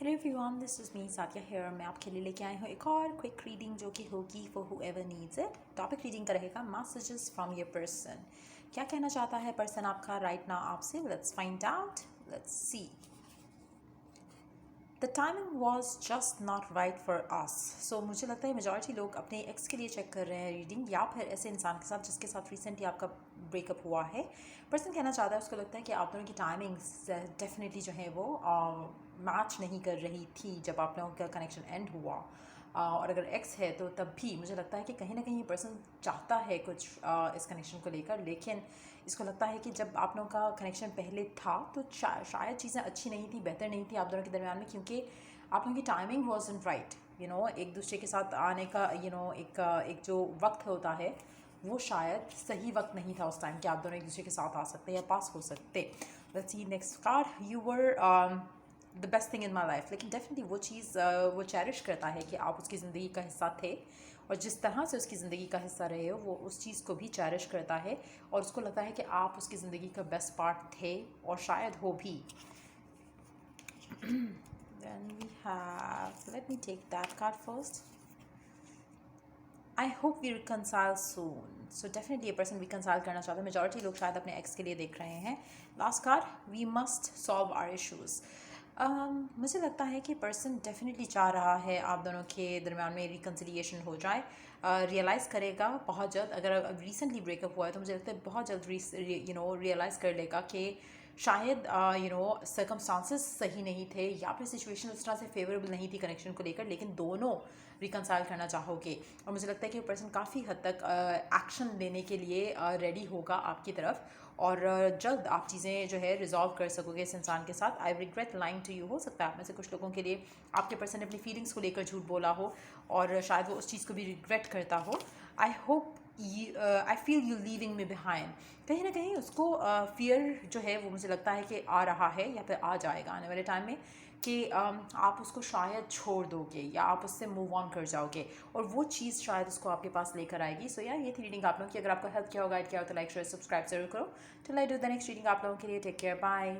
Hello everyone, this is me Sathiya here. मैं आपके लिए लेके आई हूँ एक और क्विक रीडिंग जो कि होगी for whoever needs it. Topic reading का रहेगा मैसेजेस फ्रॉम योर पर्सन। क्या कहना चाहता है पर्सन आपका राइट नाउ आपसे? Let's find out, let's see. The timing was just not right for us. So मुझे लगता है मेजॉरिटी लोग अपने एक्स के लिए चेक कर रहे हैं रीडिंग, या फिर ऐसे इंसान के साथ जिसके साथ रिसेंटली आपका ब्रेकअप हुआ है। पर्सन कहना चाहता है, उसको लगता है कि आप दोनों की टाइमिंग्स डेफिनेटली जो है वो मैच नहीं कर रही थी जब आप लोगों का कनेक्शन एंड हुआ। और अगर एक्स है तो तब भी मुझे लगता है कि कहीं ना कहीं पर्सन चाहता है कुछ इस कनेक्शन को लेकर, लेकिन इसको लगता है कि जब आप लोगों का कनेक्शन पहले था तो शायद चीज़ें अच्छी नहीं थी, बेहतर नहीं थी आप दोनों के दरमियान में, क्योंकि आप लोगों की टाइमिंग वॉजंट राइट। एक दूसरे के साथ आने का एक जो वक्त होता है वो शायद सही वक्त नहीं था उस टाइम कि आप दोनों एक दूसरे के साथ आ सकते या पास हो सकते। Let's see next card. You were the best thing in my life. लेकिन डेफिनेटली वो चीज़ वो चेरिश करता है कि आप उसकी ज़िंदगी का हिस्सा थे, और जिस तरह से उसकी ज़िंदगी का हिस्सा रहे हो वो उस चीज़ को भी चेरिश करता है, और उसको लगता है कि आप उसकी ज़िंदगी का बेस्ट पार्ट थे और शायद हो भी। Then we have, let me take that card first. I hope we reconcile soon. So definitely a person reconcile करना चाहता है। मेजॉरिटी लोग शायद अपने एक्स के लिए देख रहे हैं। Last card, we must solve our issues. मुझे लगता है कि पर्सन डेफिनेटली चाह रहा है आप दोनों के दरम्यान में रिकन्सिलिएशन हो जाए, रियलाइज़ करेगा बहुत जल्द। अगर रिसेंटली ब्रेकअप हुआ है तो मुझे लगता है बहुत जल्द रियलाइज़ कर लेगा कि शायद सर्कमस्टांसेस सही नहीं थे, या फिर सिचुएशन उस तरह से फेवरेबल नहीं थी कनेक्शन को लेकर, लेकिन दोनों रिकन्साइल करना चाहोगे। और मुझे लगता है कि वो पर्सन काफ़ी हद तक एक्शन लेने के लिए रेडी होगा आपकी तरफ, और जल्द आप चीज़ें जो है रिजॉल्व कर सकोगे इस इंसान के साथ। I regret lying to you. हो सकता है आप में से कुछ लोगों के लिए आपके पर्सन ने अपनी फीलिंग्स को लेकर झूठ बोला हो, और शायद वो उस चीज़ को भी रिग्रेट करता हो। I hope I feel you leaving me behind. कहीं ना कहीं उसको फियर जो है वो मुझे लगता है कि आ रहा है, या फिर आ जाएगा आने वाले टाइम में, कि आप उसको शायद छोड़ दोगे या आप उससे मूव ऑन कर जाओगे, और वो चीज़ शायद उसको आपके पास लेकर आएगी। सो यार, ये थी रीडिंग आप लोगों की। अगर आपको हेल्प किया हो, गाइड किया हो, तो लाइक शेयर सब्सक्राइब जरूर करो। Till I do the next reading आप लोगों के लिए, टेक केयर, बाय।